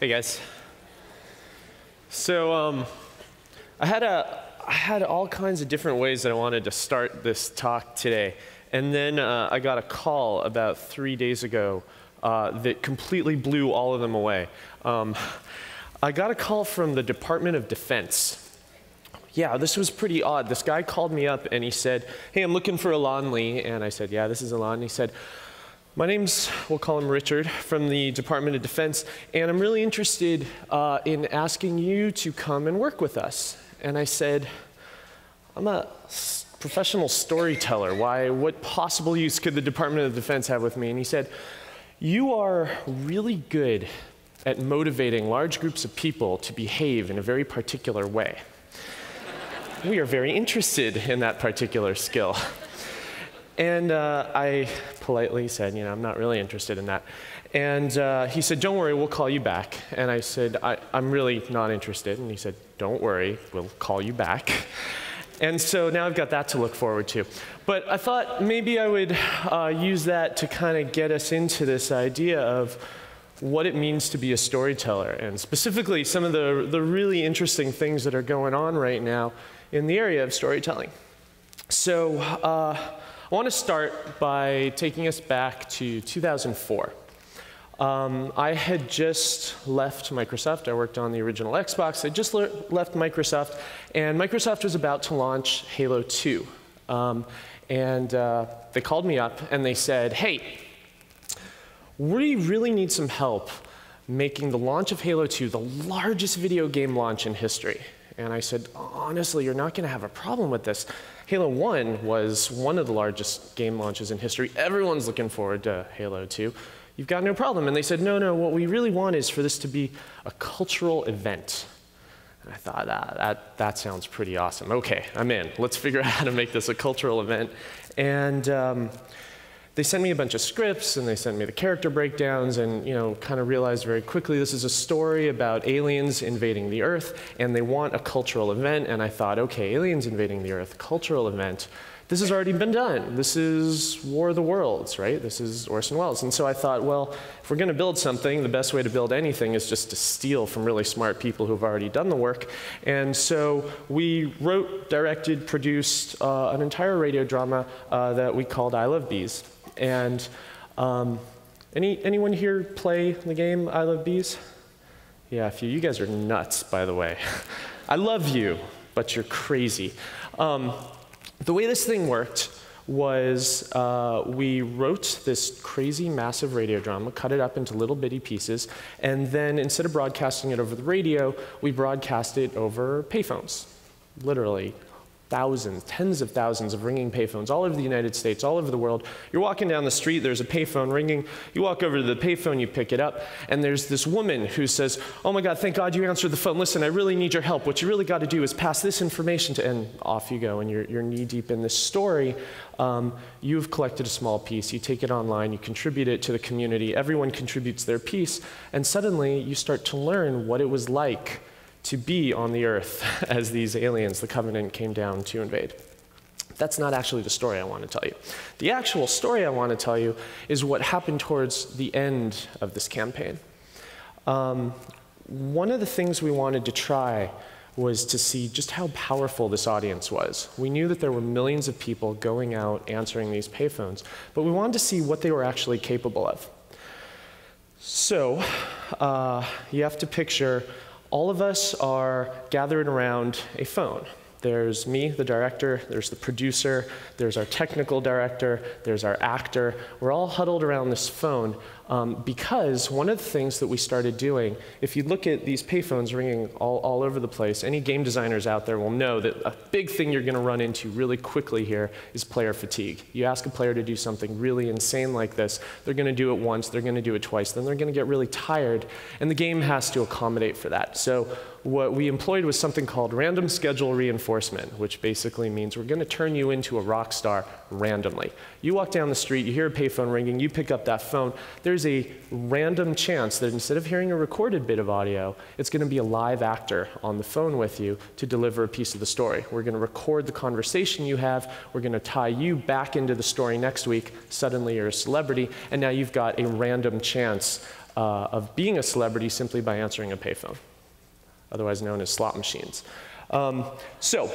Hey guys. So I had all kinds of different ways that I wanted to start this talk today, and then I got a call about 3 days ago that completely blew all of them away. I got a call from the Department of Defense. Yeah, this was pretty odd. This guy called me up and he said, "Hey, I'm looking for Elan Lee," and I said, "Yeah, this is Elan." And he said, "My name's," we'll call him Richard, from the Department of Defense, and I'm really interested in asking you to come and work with us." And I said, "I'm a professional storyteller. What possible use could the Department of Defense have with me?" And he said, "You are really good at motivating large groups of people to behave in a very particular way. We are very interested in that particular skill." And I politely said, "I'm not really interested in that." And he said, "Don't worry, we'll call you back." And I said, I'm really not interested." And he said, "Don't worry, we'll call you back." And so now I've got that to look forward to. But I thought maybe I would use that to kind of get us into this idea of what it means to be a storyteller, and specifically some of the really interesting things that are going on right now in the area of storytelling. So I want to start by taking us back to 2004. I had just left Microsoft. I worked on the original Xbox. I just left Microsoft, and Microsoft was about to launch Halo 2. They called me up and they said, "Hey, we really need some help making the launch of Halo 2 the largest video game launch in history." And I said, "Honestly, you're not going to have a problem with this. Halo 1 was one of the largest game launches in history. Everyone's looking forward to Halo 2. You've got no problem." And they said, no, what we really want is for this to be a cultural event." And I thought, that sounds pretty awesome. Okay, I'm in. Let's figure out how to make this a cultural event. And they sent me a bunch of scripts, and they sent me the character breakdowns, and kind of realized very quickly this is a story about aliens invading the Earth, and they want a cultural event. And I thought, okay, aliens invading the Earth, cultural event. This has already been done. This is War of the Worlds, right? This is Orson Welles. And so I thought, well, if we're going to build something, the best way to build anything is just to steal from really smart people who've already done the work. And so we wrote, directed, produced an entire radio drama that we called I Love Bees. And anyone here play the game I Love Bees? Yeah, a few. You guys are nuts, by the way. I love you, but you're crazy. The way this thing worked was we wrote this crazy, massive radio drama, cut it up into little bitty pieces, and then instead of broadcasting it over the radio, we broadcast it over payphones. Literally thousands, tens of thousands of ringing payphones all over the United States, all over the world. You're walking down the street, there's a payphone ringing. You walk over to the payphone, you pick it up, and there's this woman who says, "Oh my God, thank God you answered the phone. Listen, I really need your help. What you really got to do is pass this information to," and off you go, and you're knee deep in this story. You've collected a small piece, you take it online, you contribute it to the community, everyone contributes their piece, and suddenly you start to learn what it was like to be on the Earth as these aliens, the Covenant, came down to invade. That's not actually the story I want to tell you. The actual story I want to tell you is what happened towards the end of this campaign. One of the things we wanted to try was to see just how powerful this audience was. We knew that there were millions of people going out answering these payphones, but we wanted to see what they were actually capable of. So you have to picture all of us are gathered around a phone. There's me, the director, there's the producer, there's our technical director, there's our actor. We're all huddled around this phone because one of the things that we started doing, if you look at these payphones ringing all over the place, any game designers out there will know that a big thing you're going to run into really quickly here is player fatigue. You ask a player to do something really insane like this, they're going to do it once, they're going to do it twice, then they're going to get really tired, and the game has to accommodate for that. So what we employed was something called random schedule reinforcement, which basically means we're going to turn you into a rock star randomly. You walk down the street, you hear a payphone ringing, you pick up that phone. There's a random chance that instead of hearing a recorded bit of audio, it's going to be a live actor on the phone with you to deliver a piece of the story. We're going to record the conversation you have. We're going to tie you back into the story next week. Suddenly you're a celebrity, and now you've got a random chance of being a celebrity simply by answering a payphone, otherwise known as slot machines. So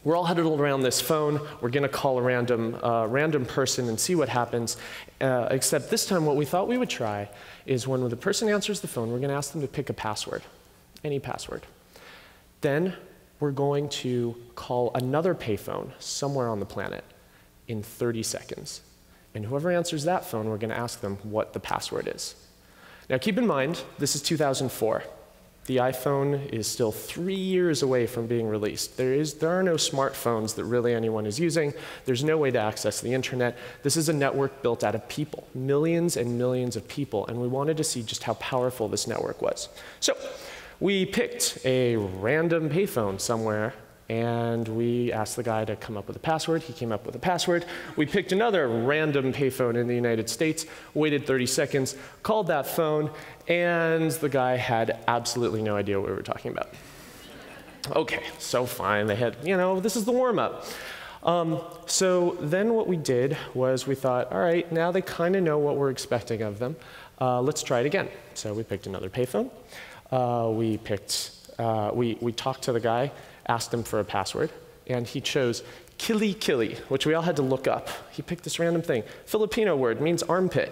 we're all huddled around this phone. We're going to call a random person and see what happens, except this time what we thought we would try is when the person answers the phone, we're going to ask them to pick a password, any password. Then we're going to call another payphone somewhere on the planet in 30 seconds. And whoever answers that phone, we're going to ask them what the password is. Now keep in mind, this is 2004. The iPhone is still 3 years away from being released. There are no smartphones that really anyone is using. There's no way to access the internet. This is a network built out of people, millions and millions of people, and we wanted to see just how powerful this network was. So we picked a random payphone somewhere, and we asked the guy to come up with a password. He came up with a password. We picked another random payphone in the United States, waited 30 seconds, called that phone, and the guy had absolutely no idea what we were talking about. Okay, so fine. They had, this is the warm-up. So then what we did was we thought, all right, now they kind of know what we're expecting of them. Let's try it again. So we picked another payphone. We talked to the guy, asked him for a password, and he chose Kili Kili, which we all had to look up. He picked this random thing. Filipino word, means armpit.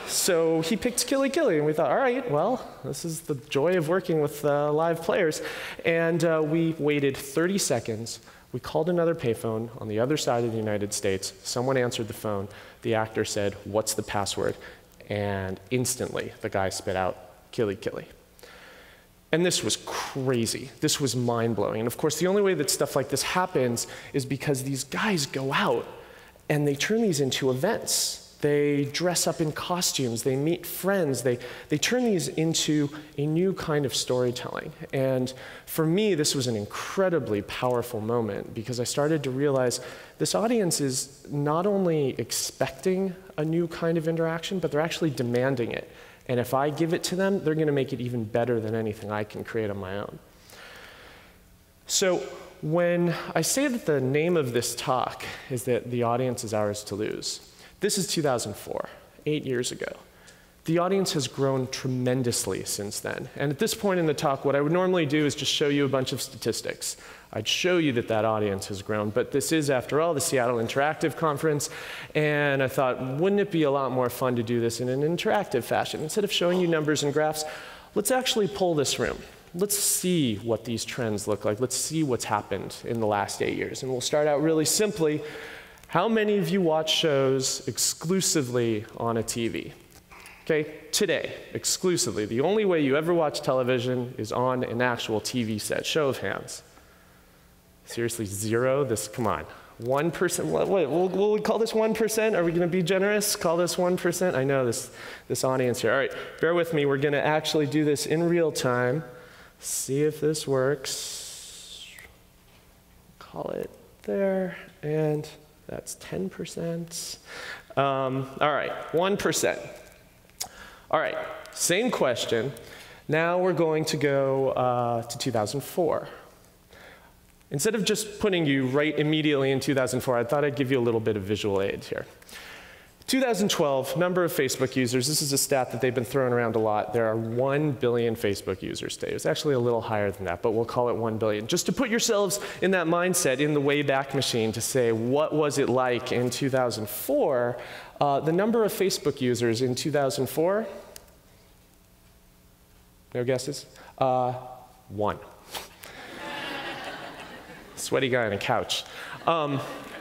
So he picked Kili Kili, and we thought, all right, well, this is the joy of working with live players. And we waited 30 seconds. We called another payphone on the other side of the United States. Someone answered the phone. The actor said, what's the password? And instantly, the guy spit out Kili Kili. And this was crazy. This was mind-blowing. And of course, the only way that stuff like this happens is because these guys go out and they turn these into events. They dress up in costumes. They meet friends. They turn these into a new kind of storytelling. And for me, this was an incredibly powerful moment because I started to realize this audience is not only expecting a new kind of interaction, but they're actually demanding it. And if I give it to them, they're going to make it even better than anything I can create on my own. So when I say that the name of this talk is that the audience is ours to lose, this is 2004, 8 years ago. The audience has grown tremendously since then. And at this point in the talk, what I would normally do is just show you a bunch of statistics. I'd show you that that audience has grown. But this is, after all, the Seattle Interactive Conference. And I thought, wouldn't it be a lot more fun to do this in an interactive fashion? Instead of showing you numbers and graphs, let's actually poll this room. Let's see what these trends look like. Let's see what's happened in the last 8 years. And we'll start out really simply. How many of you watch shows exclusively on a TV? Okay, today, exclusively. The only way you ever watch television is on an actual TV set. Show of hands. Seriously, zero? Come on. 1%, will we call this 1%? Are we gonna be generous? Call this 1%? I know this audience here. All right, bear with me. We're gonna actually do this in real time. See if this works. Call it there, and that's 10%. All right, 1%. All right, same question. Now we're going to go to 2004. Instead of just putting you right immediately in 2004, I thought I'd give you a little bit of visual aid here. 2012, number of Facebook users. This is a stat that they've been throwing around a lot. There are 1 billion Facebook users today. It's actually a little higher than that, but we'll call it 1 billion. Just to put yourselves in that mindset, in the Wayback Machine, to say, what was it like in 2004? The number of Facebook users in 2004, no guesses? 1. Sweaty guy on a couch.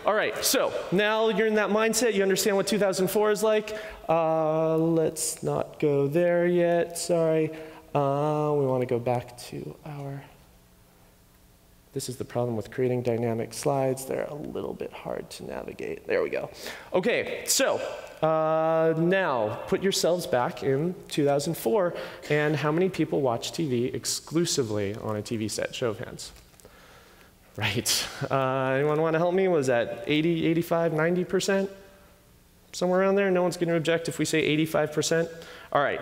All right, so now you're in that mindset. You understand what 2004 is like. Let's not go there yet. Sorry. We want to go back to our... This is the problem with creating dynamic slides. They're a little bit hard to navigate. There we go. OK, so now put yourselves back in 2004. And how many people watch TV exclusively on a TV set? Show of hands. Right. Anyone want to help me? Was that 80, 85, 90%? Somewhere around there? No one's going to object if we say 85%? All right.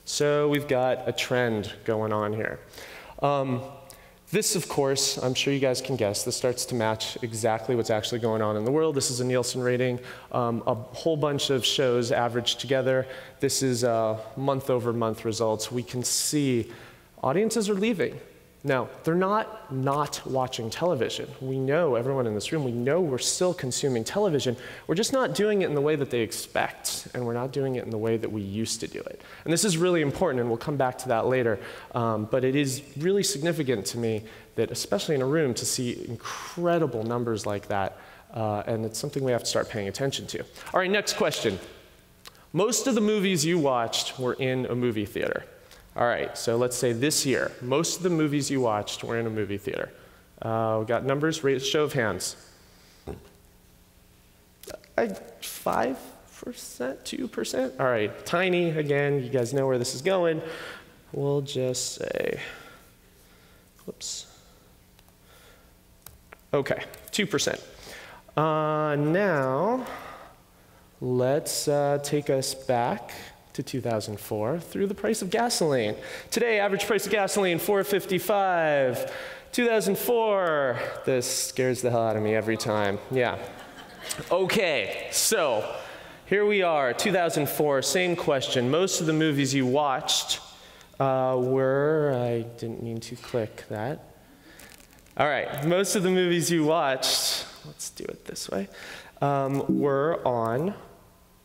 So we've got a trend going on here. This, of course, I'm sure you guys can guess, this starts to match exactly what's actually going on in the world. This is a Nielsen rating, a whole bunch of shows averaged together. This is month-over-month results. We can see audiences are leaving. Now, they're not watching television. We know, everyone in this room, we know we're still consuming television. We're just not doing it in the way that they expect, and we're not doing it in the way that we used to do it. And this is really important, and we'll come back to that later. But it is really significant to me that, especially in a room, to see incredible numbers like that, and it's something we have to start paying attention to. All right, next question. Most of the movies you watched were in a movie theater. All right, so let's say this year, most of the movies you watched were in a movie theater. We got numbers, show of hands. 5%, 2%? All right, tiny, again, you guys know where this is going. We'll just say, whoops. Okay, 2%. Now, let's take us back to 2004 through the price of gasoline. Today, average price of gasoline, $4.55. 2004, this scares the hell out of me every time. Yeah. Okay, so here we are, 2004, same question. Most of the movies you watched were, I didn't mean to click that. All right, most of the movies you watched, let's do it this way, were on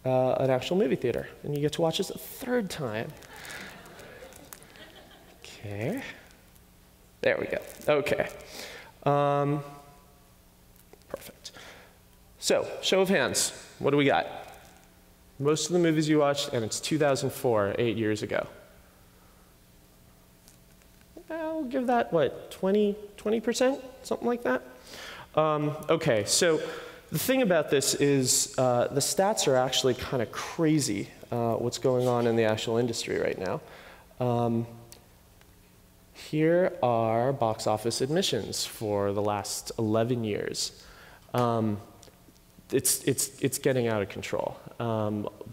an actual movie theater, and you get to watch this a third time. Okay. There we go. Okay. Perfect. So, show of hands. What do we got? Most of the movies you watched, and it's 2004, 8 years ago. I'll give that, what, 20%? Something like that? Okay, so the thing about this is the stats are actually kind of crazy, what's going on in the actual industry right now. Here are box office admissions for the last 11 years. It's getting out of control.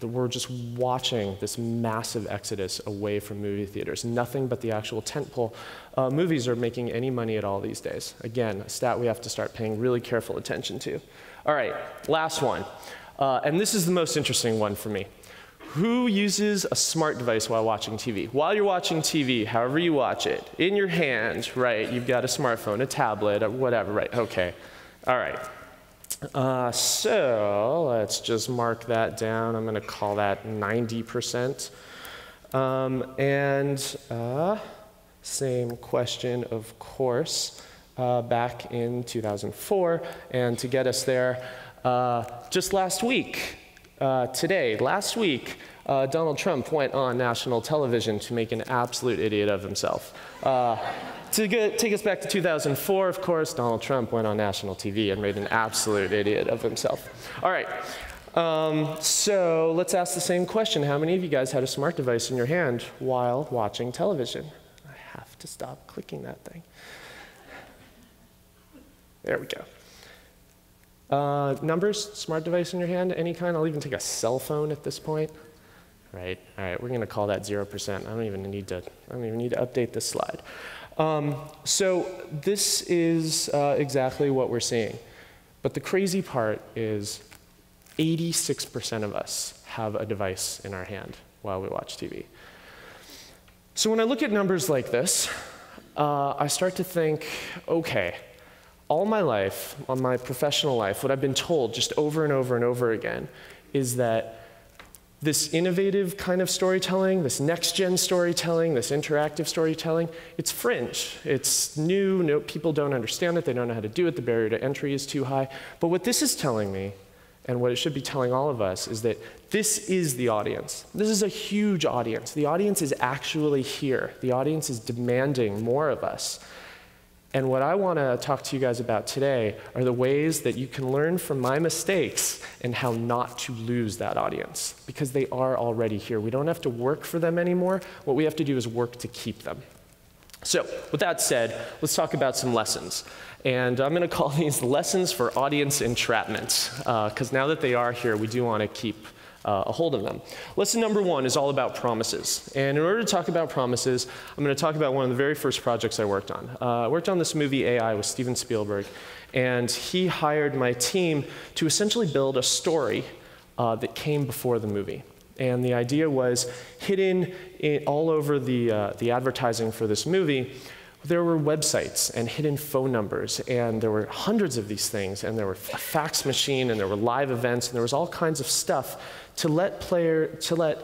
We're just watching this massive exodus away from movie theaters. Nothing but the actual tentpole movies are making any money at all these days. Again, a stat we have to start paying really careful attention to. All right, last one. And this is the most interesting one for me. Who uses a smart device while watching TV? While you're watching TV, however you watch it, in your hand, right, you've got a smartphone, a tablet, or whatever, right, okay. All right. So let's just mark that down. I'm going to call that 90%. Same question, of course, back in 2004. And to get us there, just last week, last week, Donald Trump went on national television to make an absolute idiot of himself. Take us back to 2004, of course, Donald Trump went on national TV and made an absolute idiot of himself. All right, so let's ask the same question. How many of you guys had a smart device in your hand while watching television? I have to stop clicking that thing. There we go. Numbers, smart device in your hand, any kind? I'll even take a cell phone at this point. Right, all right, we're gonna call that 0%. I don't even need to update this slide. So this is exactly what we're seeing. But the crazy part is 86% of us have a device in our hand while we watch TV. So when I look at numbers like this, I start to think, okay, all my life, on my professional life, what I've been told just over and over and over again is that this innovative kind of storytelling, this next-gen storytelling, this interactive storytelling, it's fringe. It's new, no, people don't understand it, they don't know how to do it, the barrier to entry is too high. But what this is telling me, and what it should be telling all of us, is that this is the audience. This is a huge audience. The audience is actually here. The audience is demanding more of us. And what I want to talk to you guys about today are the ways that you can learn from my mistakes and how not to lose that audience, because they are already here. We don't have to work for them anymore. What we have to do is work to keep them. So with that said, let's talk about some lessons. And I'm going to call these lessons for audience entrapment, because now that they are here, we do want to keep a hold of them. Lesson number 1 is all about promises. And in order to talk about promises, I'm going to talk about one of the very first projects I worked on. I worked on this movie AI with Steven Spielberg, and he hired my team to essentially build a story that came before the movie. And the idea was hidden all over the advertising for this movie. There were websites and hidden phone numbers, and there were hundreds of these things, and there were a fax machine, and there were live events, and there was all kinds of stuff to let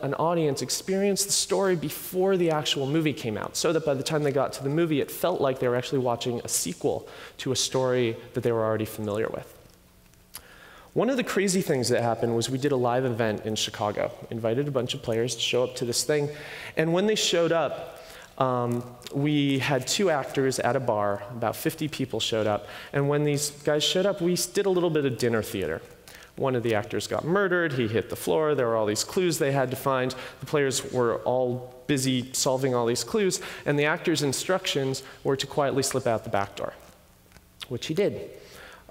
an audience experience the story before the actual movie came out, so that by the time they got to the movie, it felt like they were actually watching a sequel to a story that they were already familiar with. One of the crazy things that happened was we did a live event in Chicago, invited a bunch of players to show up to this thing, and when they showed up, we had 2 actors at a bar, about 50 people showed up, and when these guys showed up, we did a little bit of dinner theater. One of the actors got murdered, he hit the floor, there were all these clues they had to find, the players were all busy solving all these clues, and the actor's instructions were to quietly slip out the back door, which he did.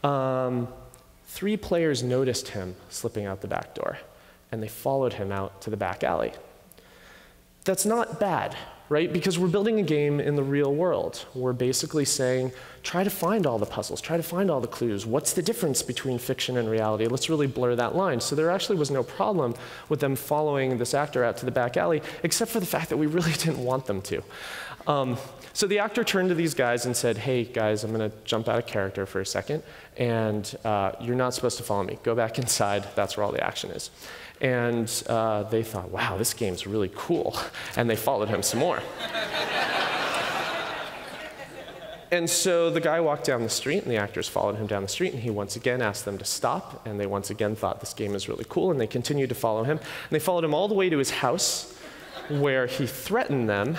3 players noticed him slipping out the back door, and they followed him out to the back alley. That's not bad, right? Because we're building a game in the real world. We're basically saying, try to find all the puzzles, try to find all the clues. What's the difference between fiction and reality? Let's really blur that line. So there actually was no problem with them following this actor out to the back alley, except for the fact that we really didn't want them to. So the actor turned to these guys and said, hey guys, I'm gonna jump out of character for a second, and you're not supposed to follow me. Go back inside, that's where all the action is. And they thought, wow, this game's really cool. And they followed him some more. And so the guy walked down the street, and the actors followed him down the street, and he once again asked them to stop, and they once again thought this game is really cool, and they continued to follow him. And they followed him all the way to his house, where he threatened them,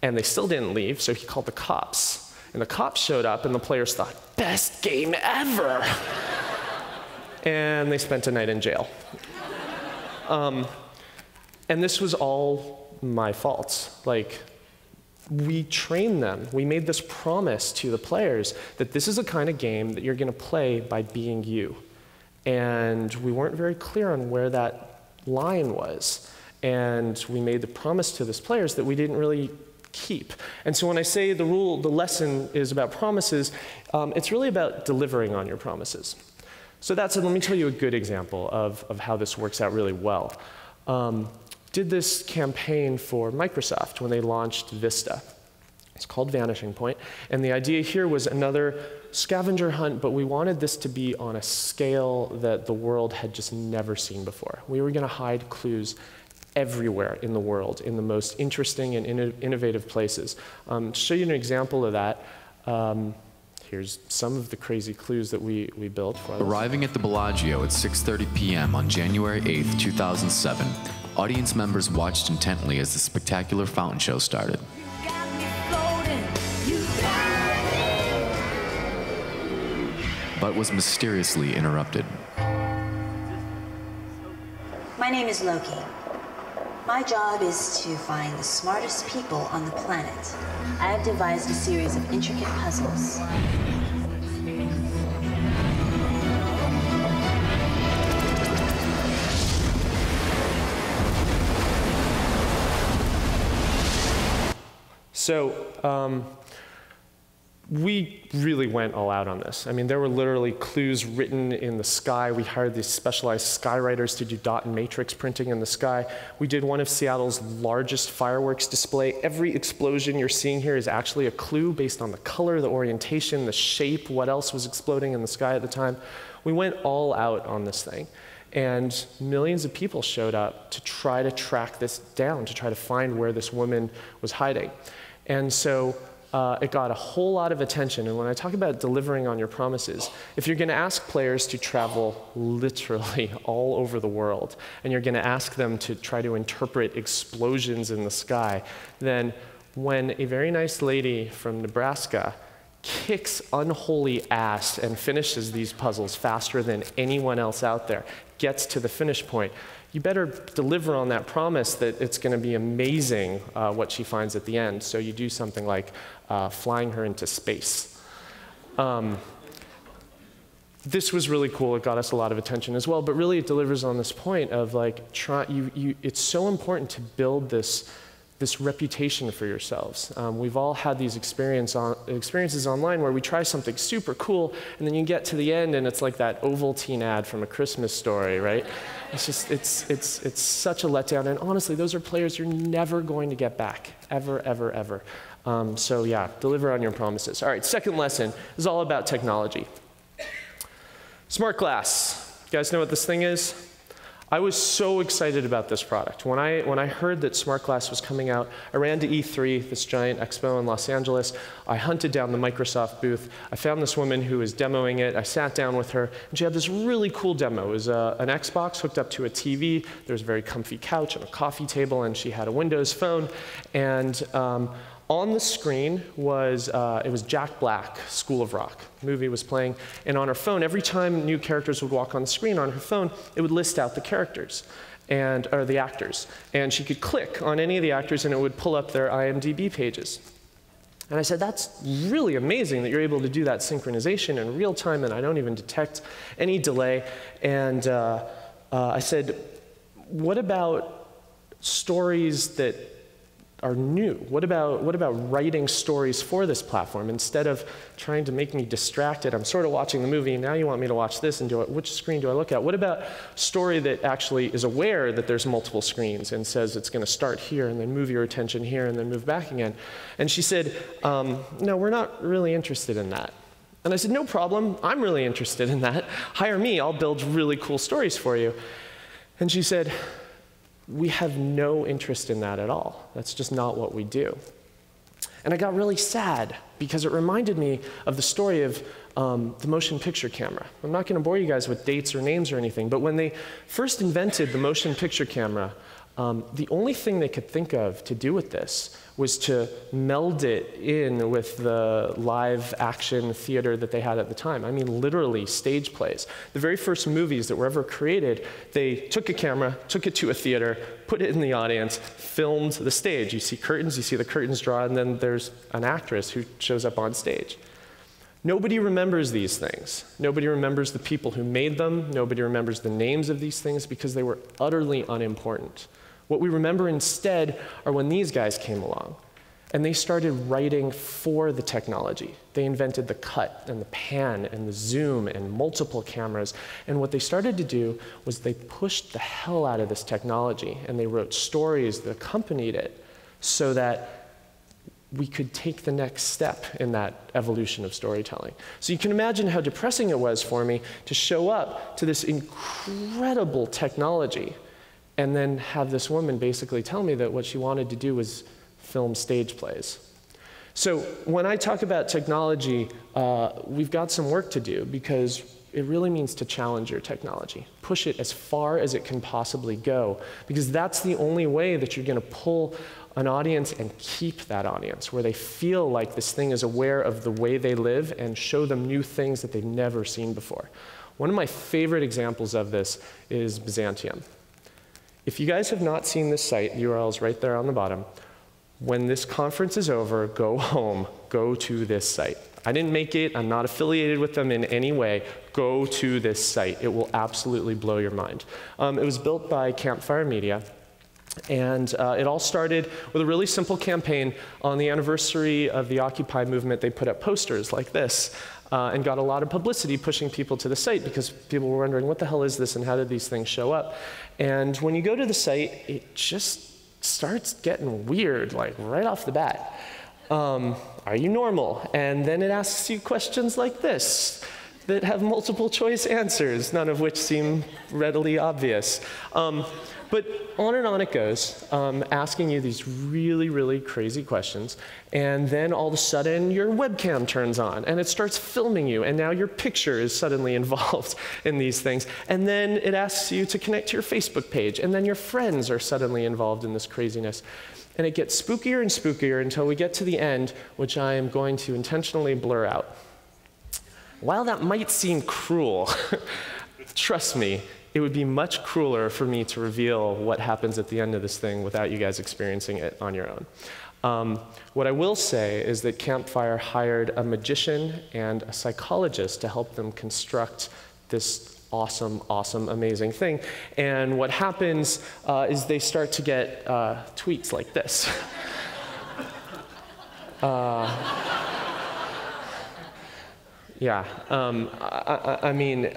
and they still didn't leave, so he called the cops. And the cops showed up, and the players thought, best game ever! And they spent a night in jail. And this was all my fault. Like, we trained them. We made this promise to the players that this is a kind of game that you're going to play by being you. And we weren't very clear on where that line was. And we made the promise to these players that we didn't really keep. And so when I say the lesson is about promises, it's really about delivering on your promises. So let me tell you a good example of how this works out really well. Did this campaign for Microsoft when they launched Vista. It's called Vanishing Point, and the idea here was another scavenger hunt, but we wanted this to be on a scale that the world had just never seen before. We were going to hide clues everywhere in the world, in the most interesting and innovative places. To show you an example of that, here's some of the crazy clues that we built for us. Arriving at the Bellagio at 6:30 p.m. on January 8th, 2007, audience members watched intently as the spectacular fountain show started. But was mysteriously interrupted. My name is Loki. My job is to find the smartest people on the planet. I have devised a series of intricate puzzles. So we really went all out on this. I mean, there were literally clues written in the sky. We hired these specialized skywriters to do dot and matrix printing in the sky. We did one of Seattle's largest fireworks display. Every explosion you're seeing here is actually a clue based on the color, the orientation, the shape, what else was exploding in the sky at the time. We went all out on this thing. And millions of people showed up to try to track this down, to try to find where this woman was hiding. And so it got a whole lot of attention. And when I talk about delivering on your promises, if you're going to ask players to travel literally all over the world, and you're going to ask them to try to interpret explosions in the sky, then when a very nice lady from Nebraska kicks unholy ass and finishes these puzzles faster than anyone else out there, gets to the finish point, you better deliver on that promise that it's going to be amazing what she finds at the end. So you do something like flying her into space. this was really cool. It got us a lot of attention as well, but really it delivers on this point of like, it's so important to build this reputation for yourselves. We've all had these experiences online where we try something super cool, and then you get to the end and it's like that Ovaltine ad from A Christmas Story, right? It's just, it's such a letdown, and honestly, those are players you're never going to get back, ever, ever, ever. So yeah, deliver on your promises. All right, second lesson is all about technology. Smart glass. You guys know what this thing is? I was so excited about this product. When I heard that smart glass was coming out, I ran to E3, this giant expo in Los Angeles. I hunted down the Microsoft booth. I found this woman who was demoing it. I sat down with her, and she had this really cool demo. It was an Xbox hooked up to a TV. There was a very comfy couch and a coffee table, and she had a Windows phone. And on the screen was, it was Jack Black, School of Rock. The movie was playing, and on her phone, every time new characters would walk on the screen on her phone, it would list out the characters, or the actors. And she could click on any of the actors, and it would pull up their IMDb pages. And I said, that's really amazing that you're able to do that synchronization in real time, and I don't even detect any delay. And I said, what about stories that are new? What about writing stories for this platform? Instead of trying to make me distracted, I'm sort of watching the movie, and now you want me to watch this, and which screen do I look at? What about a story that actually is aware that there's multiple screens and says it's going to start here and then move your attention here and then move back again? And she said, no, we're not really interested in that. And I said, no problem, I'm really interested in that. Hire me, I'll build really cool stories for you. And she said, we have no interest in that at all. That's just not what we do. And I got really sad because it reminded me of the story of the motion picture camera. I'm not going to bore you guys with dates or names or anything, but when they first invented the motion picture camera, the only thing they could think of to do with this was to meld it in with the live action theater that they had at the time. I mean, literally stage plays. The very first movies that were ever created, they took a camera, took it to a theater, put it in the audience, filmed the stage. You see curtains, you see the curtains draw, and then there's an actress who shows up on stage. Nobody remembers these things. Nobody remembers the people who made them. Nobody remembers the names of these things because they were utterly unimportant. What we remember instead are when these guys came along, and they started writing for the technology. They invented the cut and the pan and the zoom and multiple cameras, and what they started to do was they pushed the hell out of this technology, and they wrote stories that accompanied it so that we could take the next step in that evolution of storytelling. So you can imagine how depressing it was for me to show up to this incredible technology and then have this woman basically tell me that what she wanted to do was film stage plays. So when I talk about technology, we've got some work to do because it really means to challenge your technology. Push it as far as it can possibly go, because that's the only way that you're going to pull an audience and keep that audience, where they feel like this thing is aware of the way they live and show them new things that they've never seen before. One of my favorite examples of this is Byzantium. If you guys have not seen this site, the URL is right there on the bottom. When this conference is over, go home, go to this site. I didn't make it, I'm not affiliated with them in any way. Go to this site, it will absolutely blow your mind. It was built by Campfire Media, and it all started with a really simple campaign. On the anniversary of the Occupy movement, they put up posters like this. And got a lot of publicity pushing people to the site because people were wondering, what the hell is this and how did these things show up? And when you go to the site, it just starts getting weird, like right off the bat. Are you normal? And then it asks you questions like this that have multiple choice answers, none of which seem readily obvious. But on and on it goes, asking you these really, really crazy questions. And then all of a sudden, your webcam turns on, and it starts filming you. And now your picture is suddenly involved in these things. And then it asks you to connect to your Facebook page. And then your friends are suddenly involved in this craziness. And it gets spookier and spookier until we get to the end, which I am going to intentionally blur out. While that might seem cruel, trust me, it would be much crueler for me to reveal what happens at the end of this thing without you guys experiencing it on your own. What I will say is that Campfire hired a magician and a psychologist to help them construct this awesome, awesome, amazing thing. And what happens is they start to get tweets like this. Yeah, I mean,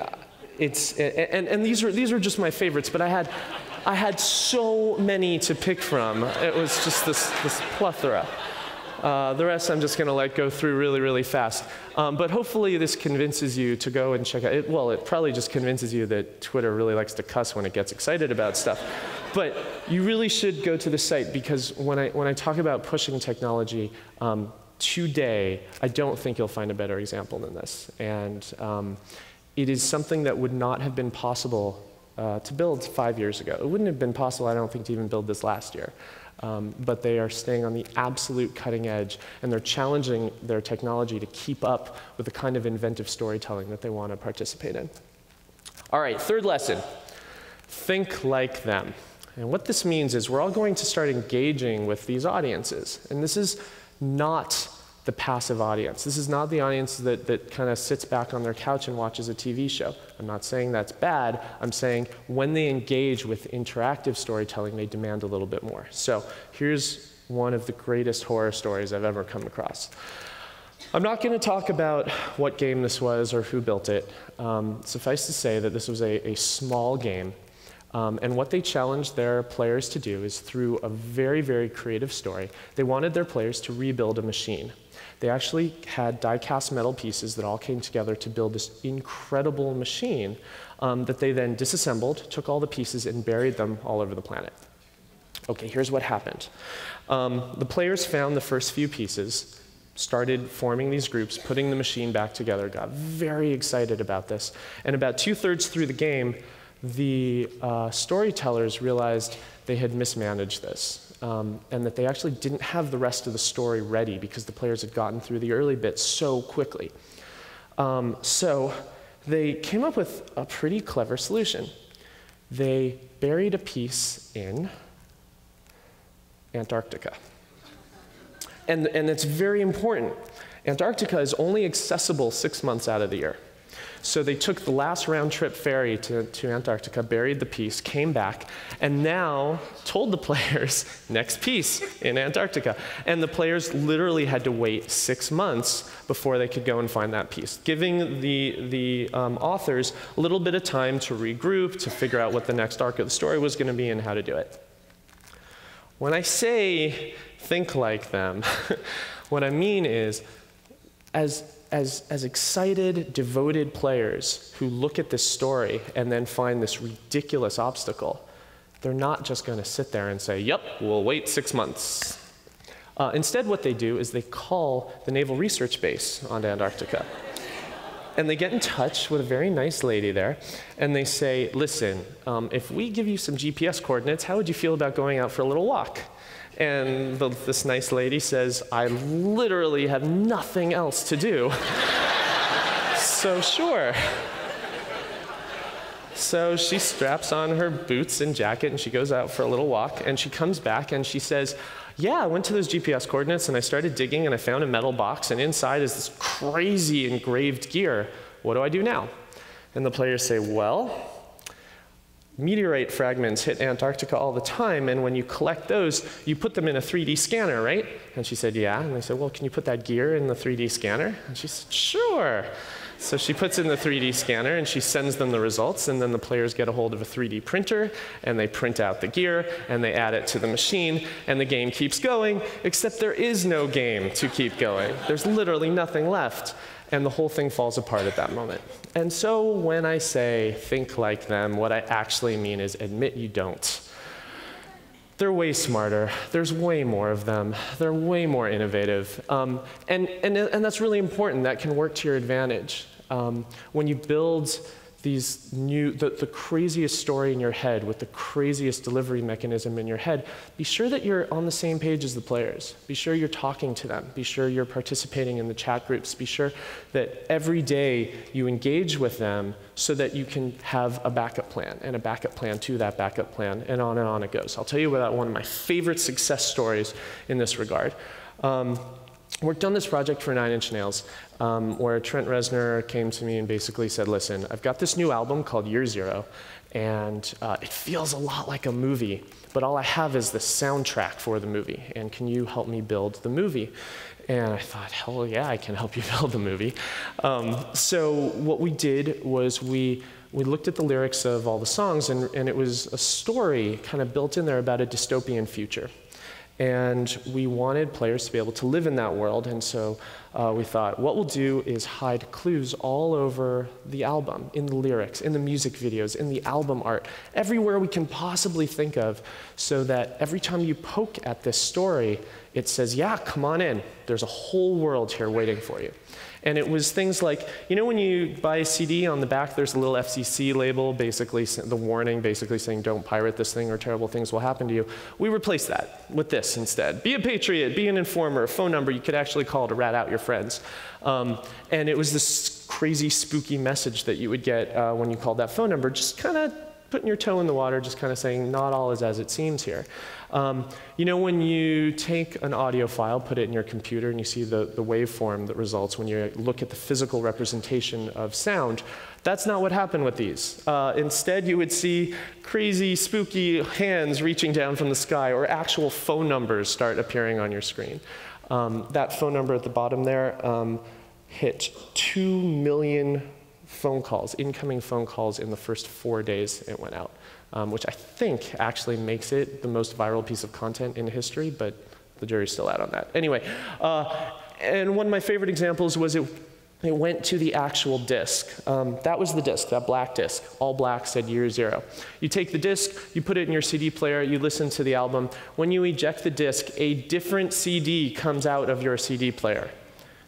it's, and these are just my favorites, but I had so many to pick from. It was just this plethora. The rest I'm just going to let go through really, really fast. But hopefully this convinces you to go and check out it. Well, it probably just convinces you that Twitter really likes to cuss when it gets excited about stuff. But you really should go to the site, because when I talk about pushing technology, today, I don't think you'll find a better example than this. And it is something that would not have been possible to build 5 years ago. It wouldn't have been possible, I don't think, to even build this last year. But they are staying on the absolute cutting edge, and they're challenging their technology to keep up with the kind of inventive storytelling that they want to participate in. All right, third lesson, think like them. And what this means is we're all going to start engaging with these audiences. And this is not the passive audience. This is not the audience that kind of sits back on their couch and watches a TV show. I'm not saying that's bad. I'm saying when they engage with interactive storytelling, they demand a little bit more. So here's one of the greatest horror stories I've ever come across. I'm not going to talk about what game this was or who built it. Suffice to say that this was a small game. And what they challenged their players to do is, through a very, very creative story, they wanted their players to rebuild a machine. They actually had die-cast metal pieces that all came together to build this incredible machine that they then disassembled, took all the pieces, and buried them all over the planet. Okay, here's what happened. The players found the first few pieces, started forming these groups, putting the machine back together, got very excited about this, and about 2/3 through the game, the storytellers realized they had mismanaged this, and that they actually didn't have the rest of the story ready because the players had gotten through the early bits so quickly. So they came up with a pretty clever solution. They buried a piece in Antarctica. And it's very important. Antarctica is only accessible 6 months out of the year. So they took the last round-trip ferry to Antarctica, buried the piece, came back, and now told the players, next piece in Antarctica. And the players literally had to wait 6 months before they could go and find that piece, giving the authors a little bit of time to regroup, to figure out what the next arc of the story was going to be and how to do it. When I say think like them, what I mean is, as excited, devoted players who look at this story and then find this ridiculous obstacle, they're not just going to sit there and say, yep, we'll wait 6 months. Instead, what they do is they call the Naval Research Base on Antarctica. And they get in touch with a very nice lady there, and they say, listen, if we give you some GPS coordinates, how would you feel about going out for a little walk? And this nice lady says, I literally have nothing else to do. So sure. So she straps on her boots and jacket, and she goes out for a little walk, and she comes back, and she says, yeah, I went to those GPS coordinates, and I started digging, and I found a metal box, and inside is this crazy engraved gear. What do I do now? And the players say, well, meteorite fragments hit Antarctica all the time, and when you collect those, you put them in a 3D scanner, right? And she said, yeah. And they said, well, can you put that gear in the 3D scanner? And she said, sure. So she puts in the 3D scanner, and she sends them the results, and then the players get a hold of a 3D printer, and they print out the gear, and they add it to the machine, and the game keeps going, except there is no game to keep going. There's literally nothing left. And the whole thing falls apart at that moment. And so when I say think like them, what I actually mean is admit you don't. They're way smarter. There's way more of them. They're way more innovative. And that's really important. That can work to your advantage. When you build the craziest story in your head with the craziest delivery mechanism in your head, be sure that you're on the same page as the players. Be sure you're talking to them. Be sure you're participating in the chat groups. Be sure that every day you engage with them so that you can have a backup plan and a backup plan to that backup plan, and on it goes. I'll tell you about one of my favorite success stories in this regard. Worked on this project for 9 Inch Nails, where Trent Reznor came to me and basically said, listen, I've got this new album called Year Zero, and it feels a lot like a movie, but all I have is the soundtrack for the movie, and can you help me build the movie? And I thought, hell yeah, I can help you build the movie. So what we did was we looked at the lyrics of all the songs, and it was a story kind of built in there about a dystopian future. And we wanted players to be able to live in that world, and so we thought, what we'll do is hide clues all over the album, in the lyrics, in the music videos, in the album art, everywhere we can possibly think of, so that every time you poke at this story, it says, yeah, come on in. There's a whole world here waiting for you. And it was things like, you know when you buy a CD, on the back there's a little FCC label, basically the warning, basically saying don't pirate this thing or terrible things will happen to you. We replaced that with this instead. Be a patriot, be an informer, a phone number you could actually call to rat out your friends. And it was this crazy, spooky message that you would get when you called that phone number, just kind of putting your toe in the water, just kind of saying not all is as it seems here. You know when you take an audio file, put it in your computer, and you see the waveform that results when you look at the physical representation of sound, that's not what happened with these. Instead, you would see crazy, spooky hands reaching down from the sky, or actual phone numbers start appearing on your screen. That phone number at the bottom there hit 2 million phone calls, incoming phone calls in the first 4 days it went out, which I think actually makes it the most viral piece of content in history, but the jury's still out on that. Anyway, and one of my favorite examples was it went to the actual disc. That was the disc, that black disc, all black, said Year Zero. You take the disc, you put it in your CD player, you listen to the album. When you eject the disc, a different CD comes out of your CD player.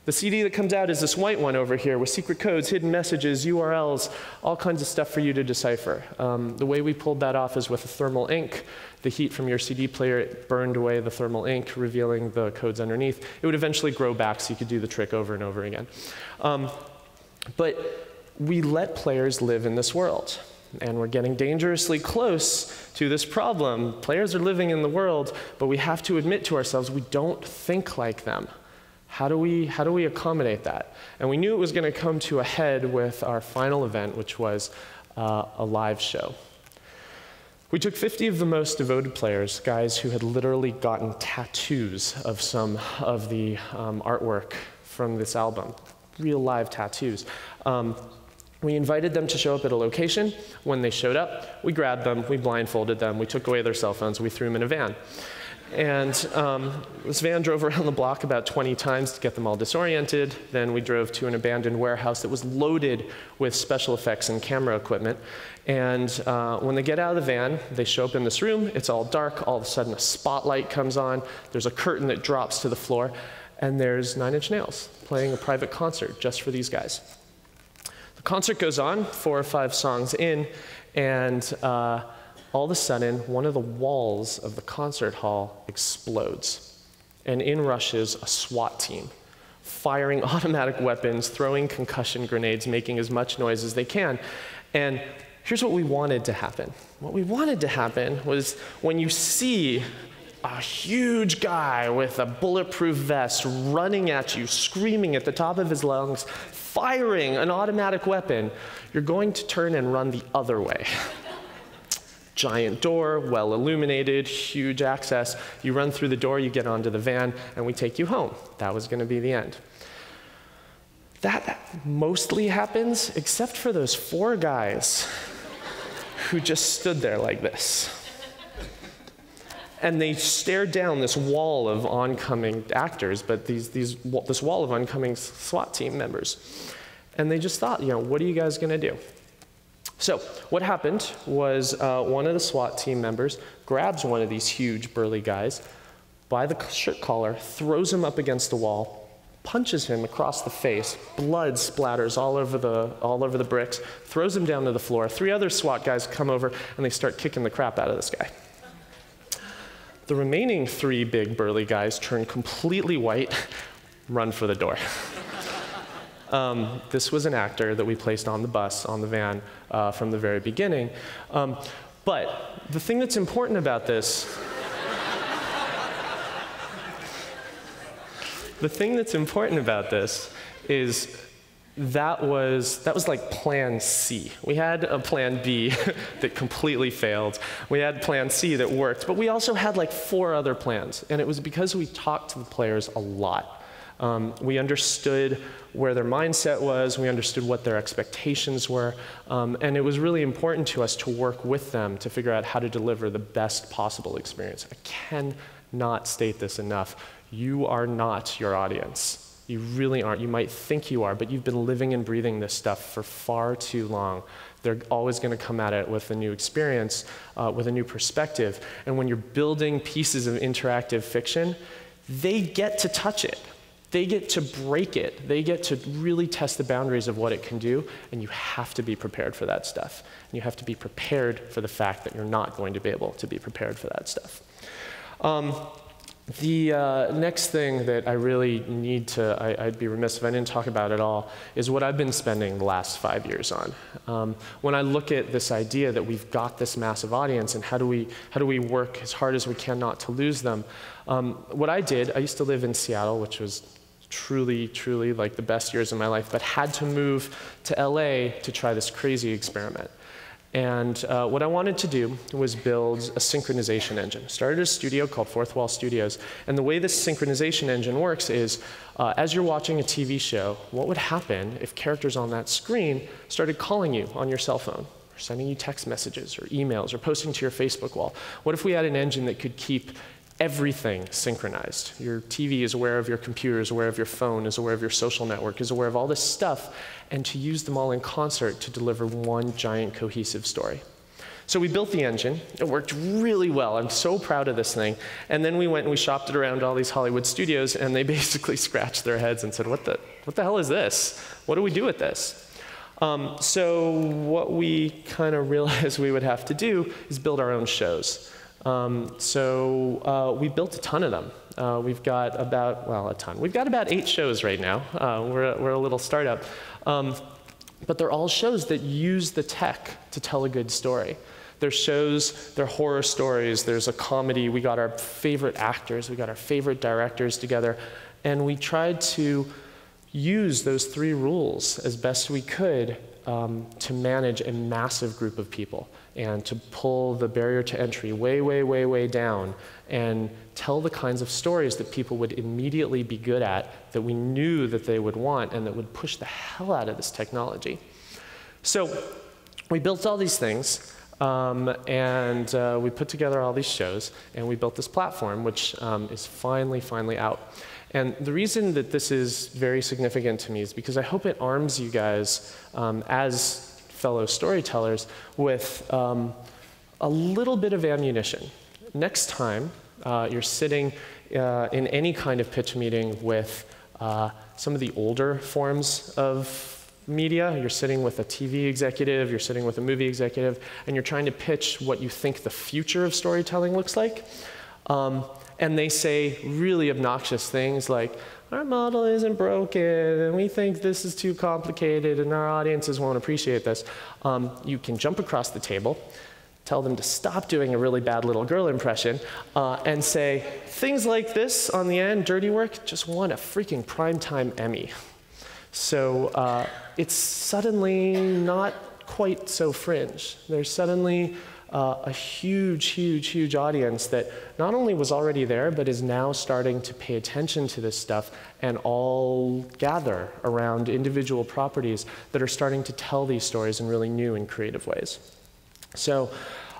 The CD that comes out is this white one over here with secret codes, hidden messages, URLs, all kinds of stuff for you to decipher. The way we pulled that off is with a thermal ink. The heat from your CD player burned away the thermal ink, revealing the codes underneath. It would eventually grow back so you could do the trick over and over again. But we let players live in this world. And we're getting dangerously close to this problem. Players are living in the world, but we have to admit to ourselves we don't think like them. How do we accommodate that? And we knew it was going to come to a head with our final event, which was a live show. We took 50 of the most devoted players, guys who had literally gotten tattoos of some of the artwork from this album, real live tattoos. We invited them to show up at a location. When they showed up, we grabbed them, we blindfolded them, we took away their cell phones, we threw them in a van. And this van drove around the block about 20 times to get them all disoriented. Then we drove to an abandoned warehouse that was loaded with special effects and camera equipment. And when they get out of the van, they show up in this room. It's all dark. All of a sudden, a spotlight comes on. There's a curtain that drops to the floor. And there's 9 Inch Nails playing a private concert just for these guys. The concert goes on, 4 or 5 songs in, and all of a sudden, one of the walls of the concert hall explodes, and in rushes a SWAT team, firing automatic weapons, throwing concussion grenades, making as much noise as they can. And here's what we wanted to happen. What we wanted to happen was when you see a huge guy with a bulletproof vest running at you, screaming at the top of his lungs, firing an automatic weapon, you're going to turn and run the other way. Giant door, well illuminated, huge access. You run through the door, you get onto the van, and we take you home. That was going to be the end. That mostly happens, except for those 4 guys who just stood there like this. And they stared down this wall of oncoming actors, but this wall of oncoming SWAT team members. And they just thought, what are you guys going to do? So what happened was one of the SWAT team members grabs one of these huge burly guys by the shirt collar, throws him up against the wall, punches him across the face. Blood splatters all over the bricks, throws him down to the floor. 3 other SWAT guys come over, and they start kicking the crap out of this guy. The remaining 3 big burly guys turn completely white, run for the door. This was an actor that we placed on the bus, on the van, from the very beginning. But the thing that's important about this, is that was like plan C. We had a plan B that completely failed. We had plan C that worked, but we also had like 4 other plans. And it was because we talked to the players a lot. We understood where their mindset was, we understood what their expectations were, and it was really important to us to work with them to figure out how to deliver the best possible experience. I cannot state this enough. You are not your audience. You really aren't. You might think you are, but you've been living and breathing this stuff for far too long. They're always going to come at it with a new experience, with a new perspective. And when you're building pieces of interactive fiction, they get to touch it. They get to break it. They get to really test the boundaries of what it can do, and you have to be prepared for that stuff. And you have to be prepared for the fact that you're not going to be able to be prepared for that stuff. The next thing that I really need to, I'd be remiss if I didn't talk about at all, is what I've been spending the last 5 years on. When I look at this idea that we've got this massive audience and how do we work as hard as we can not to lose them, what I did, I used to live in Seattle, which was truly, truly like the best years of my life, but had to move to LA to try this crazy experiment. And what I wanted to do was build a synchronization engine. Started a studio called Fourth Wall Studios. And the way this synchronization engine works is, as you're watching a TV show, what would happen if characters on that screen started calling you on your cell phone, or sending you text messages, or emails, or posting to your Facebook wall? What if we had an engine that could keep everything synchronized? Your TV is aware of your computer, is aware of your phone, is aware of your social network, is aware of all this stuff, and to use them all in concert to deliver one giant cohesive story. So we built the engine. It worked really well. I'm so proud of this thing. And then we went and we shopped it around all these Hollywood studios, and they basically scratched their heads and said, what the hell is this? What do we do with this? So what we kind of realized we would have to do is build our own shows. We built a ton of them. We've got about, well, a ton. We've got about 8 shows right now. We're a little startup. But they're all shows that use the tech to tell a good story. They're shows, they're horror stories, there's a comedy. We got our favorite actors, we got our favorite directors together, and we tried to use those 3 rules as best we could to manage a massive group of people and to pull the barrier to entry way, way, way, way down and tell the kinds of stories that people would immediately be good at, that we knew that they would want, and that would push the hell out of this technology. So we built all these things, and we put together all these shows, and we built this platform, which is finally out. And the reason that this is very significant to me is because I hope it arms you guys as fellow storytellers with a little bit of ammunition. Next time you're sitting in any kind of pitch meeting with some of the older forms of media, you're sitting with a TV executive, you're sitting with a movie executive, and you're trying to pitch what you think the future of storytelling looks like, and they say really obnoxious things like, our model isn't broken, and we think this is too complicated, and our audiences won't appreciate this. You can jump across the table, tell them to stop doing a really bad little girl impression, and say, things like this on the end, dirty work, just won a freaking primetime Emmy. So it's suddenly not quite so fringe. There's suddenly a huge audience that not only was already there, but is now starting to pay attention to this stuff and all gather around individual properties that are starting to tell these stories in really new and creative ways. So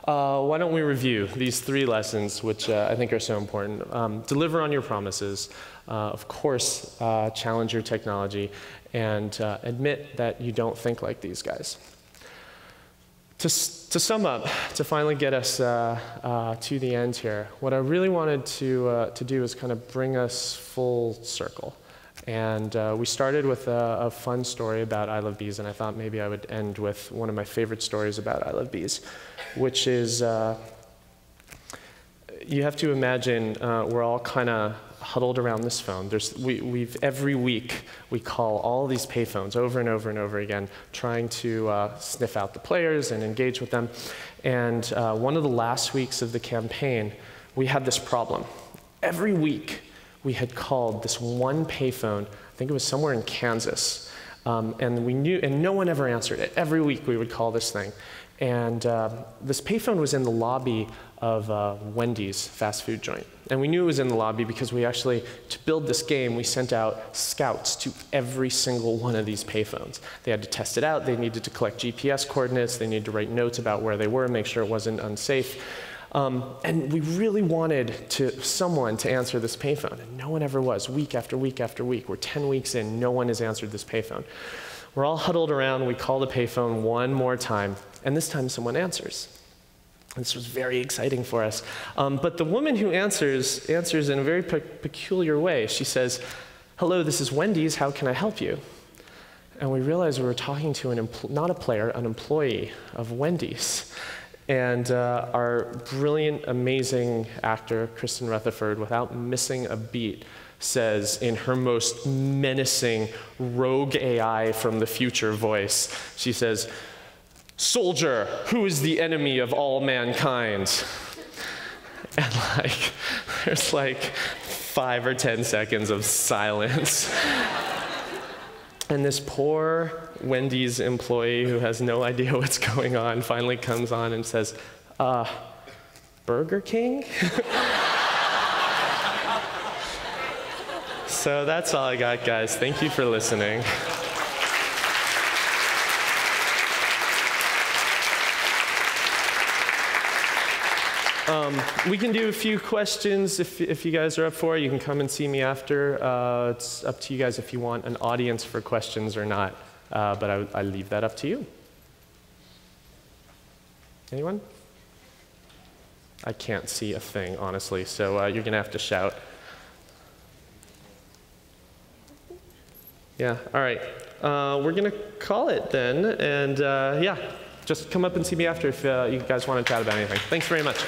why don't we review these 3 lessons, which I think are so important. Deliver on your promises. Of course, challenge your technology, and admit that you don't think like these guys. To sum up, to finally get us to the end here, what I really wanted to do is kind of bring us full circle And we started with a fun story about I Love Bees, and I thought maybe I would end with one of my favorite stories about I Love Bees, which is, you have to imagine we're all kind of huddled around this phone. Every week we call all these payphones over and over and over again, trying to sniff out the players and engage with them. And one of the last weeks of the campaign, we had this problem. Every week we had called this one payphone, I think it was somewhere in Kansas, and we knew, and no one ever answered it. Every week we would call this thing. And this payphone was in the lobby of Wendy's fast food joint. And we knew it was in the lobby because we actually, to build this game, we sent out scouts to every single one of these payphones. They had to test it out, they needed to collect GPS coordinates, they needed to write notes about where they were, make sure it wasn't unsafe. And we really wanted someone to answer this payphone, and no one ever was, week after week after week. We're 10 weeks in, no one has answered this payphone. We're all huddled around, we call the payphone one more time, and this time someone answers. This was very exciting for us. But the woman who answers in a very peculiar way. She says, "Hello, this is Wendy's, how can I help you?" And we realized we were talking to not a player, an employee of Wendy's. And our brilliant, amazing actor, Kristen Rutherford, without missing a beat, says in her most menacing rogue AI from the future voice, she says, "Soldier, who is the enemy of all mankind?" And there's 5 or 10 seconds of silence. And this poor Wendy's employee who has no idea what's going on finally comes on and says, "Burger King?" So that's all I got, guys. Thank you for listening. We can do a few questions if you guys are up for it. You can come and see me after. It's up to you guys if you want an audience for questions or not, but I leave that up to you. Anyone? I can't see a thing, honestly, so you're going to have to shout. Yeah, all right. We're going to call it then, and yeah, just come up and see me after if you guys want to chat about anything. Thanks very much.